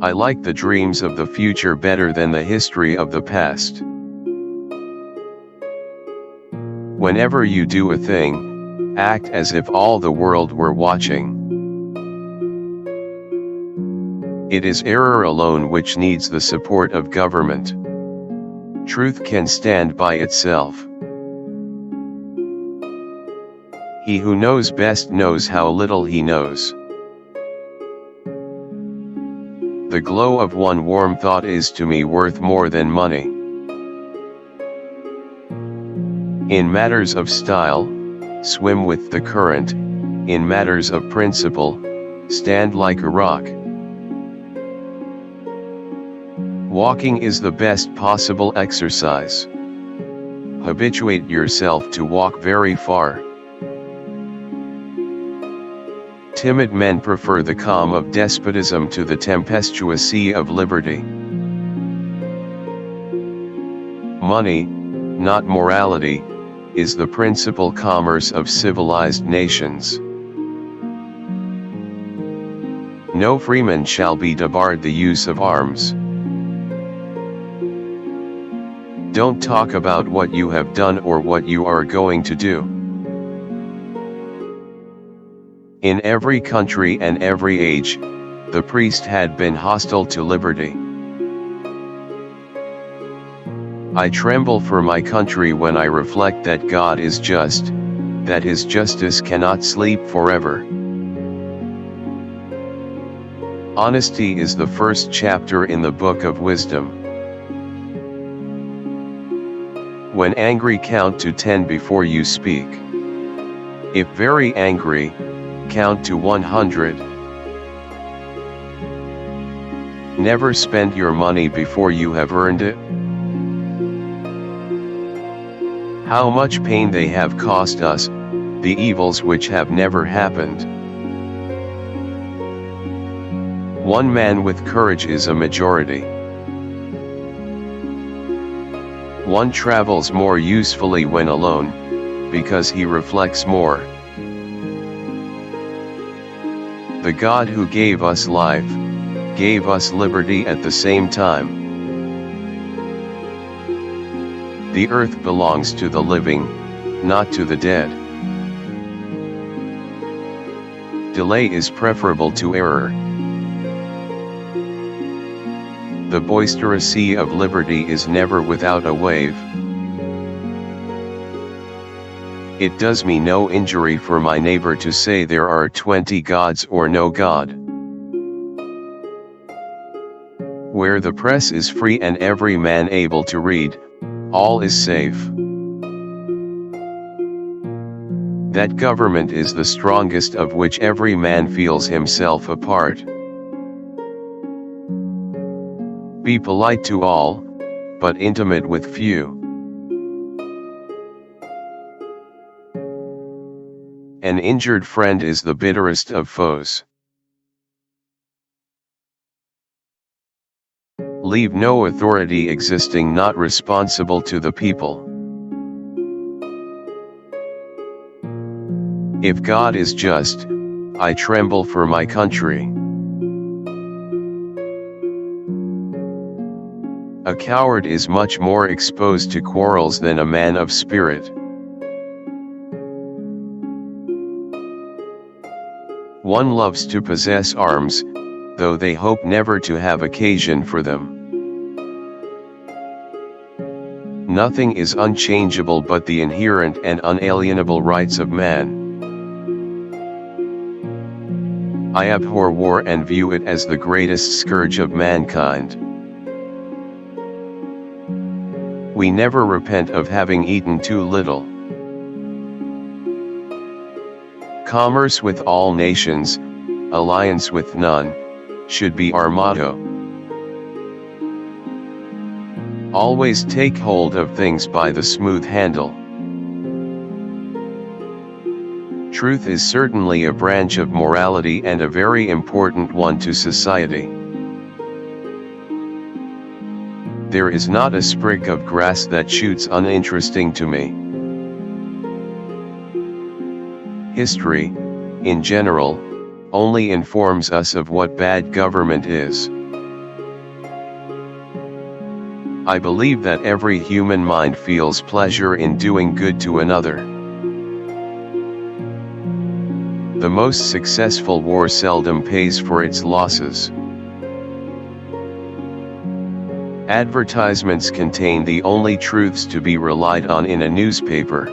I like the dreams of the future better than the history of the past. Whenever you do a thing, act as if all the world were watching. It is error alone which needs the support of government. Truth can stand by itself. He who knows best knows how little he knows. The glow of one warm thought is to me worth more than money. In matters of style, swim with the current. In matters of principle, stand like a rock. Walking is the best possible exercise. Habituate yourself to walk very far. Timid men prefer the calm of despotism to the tempestuous sea of liberty. Money, not morality, is the principal commerce of civilized nations. No freeman shall be debarred the use of arms. Don't talk about what you have done or what you are going to do. In every country and every age, the priest had been hostile to liberty. I tremble for my country when I reflect that God is just, that his justice cannot sleep forever. Honesty is the first chapter in the book of wisdom. When angry, count to 10 before you speak. If very angry, count to 100. Never spend your money before you have earned it. How much pain they have cost us, the evils which have never happened. One man with courage is a majority. One travels more usefully when alone, because he reflects more. The God who gave us life, gave us liberty at the same time. The earth belongs to the living, not to the dead. Delay is preferable to error. The boisterous sea of liberty is never without a wave. It does me no injury for my neighbor to say there are 20 gods or no God. Where the press is free and every man able to read, all is safe. That government is the strongest of which every man feels himself a part. Be polite to all, but intimate with few. An injured friend is the bitterest of foes. Leave no authority existing not responsible to the people. If God is just, I tremble for my country. A coward is much more exposed to quarrels than a man of spirit. One loves to possess arms, though they hope never to have occasion for them. Nothing is unchangeable but the inherent and unalienable rights of man. I abhor war and view it as the greatest scourge of mankind. We never repent of having eaten too little. Commerce with all nations, alliance with none, should be our motto. Always take hold of things by the smooth handle. Truth is certainly a branch of morality and a very important one to society. There is not a sprig of grass that shoots uninteresting to me. History, in general, only informs us of what bad government is. I believe that every human mind feels pleasure in doing good to another. The most successful war seldom pays for its losses. Advertisements contain the only truths to be relied on in a newspaper.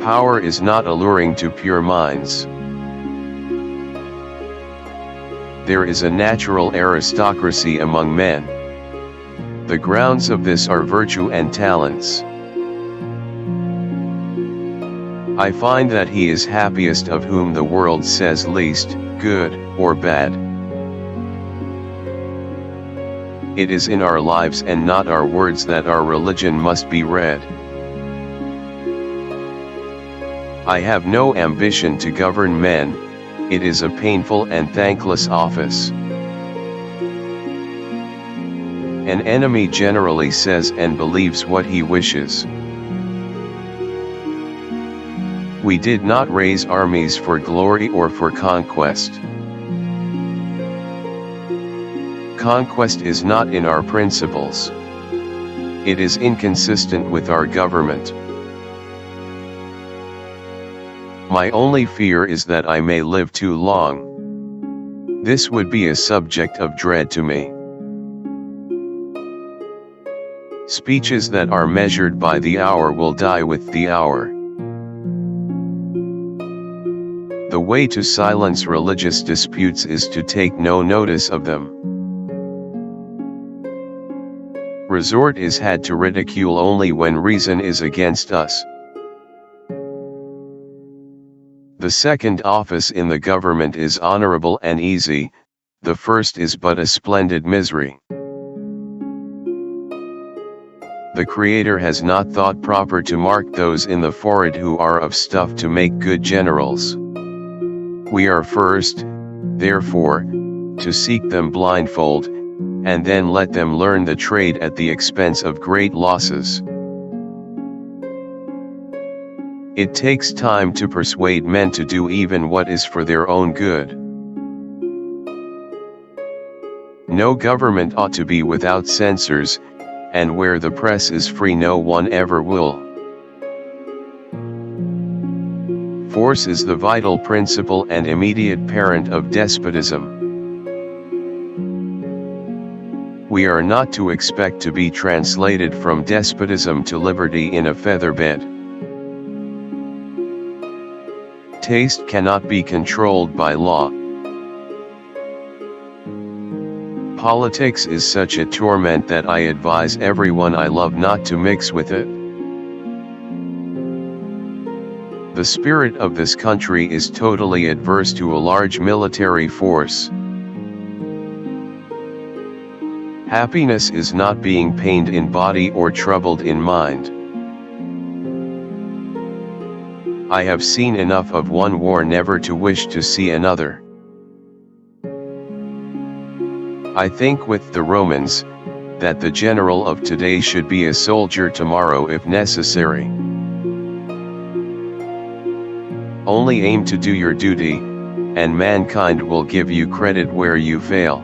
Power is not alluring to pure minds. There is a natural aristocracy among men. The grounds of this are virtue and talents. I find that he is happiest of whom the world says least, good, or bad. It is in our lives and not our words that our religion must be read. I have no ambition to govern men, it is a painful and thankless office. An enemy generally says and believes what he wishes. We did not raise armies for glory or for conquest. Conquest is not in our principles. It is inconsistent with our government. My only fear is that I may live too long. This would be a subject of dread to me. Speeches that are measured by the hour will die with the hour. The way to silence religious disputes is to take no notice of them. Resort is had to ridicule only when reason is against us. The second office in the government is honorable and easy, the first is but a splendid misery. The Creator has not thought proper to mark those in the forehead who are of stuff to make good generals. We are first, therefore, to seek them blindfold, and then let them learn the trade at the expense of great losses. It takes time to persuade men to do even what is for their own good. No government ought to be without censors, and where the press is free no one ever will. Force is the vital principle and immediate parent of despotism. We are not to expect to be translated from despotism to liberty in a feather bed. Taste cannot be controlled by law. Politics is such a torment that I advise everyone I love not to mix with it. The spirit of this country is totally adverse to a large military force. Happiness is not being pained in body or troubled in mind. I have seen enough of one war never to wish to see another. I think with the Romans, that the general of today should be a soldier tomorrow if necessary. Only aim to do your duty, and mankind will give you credit where you fail.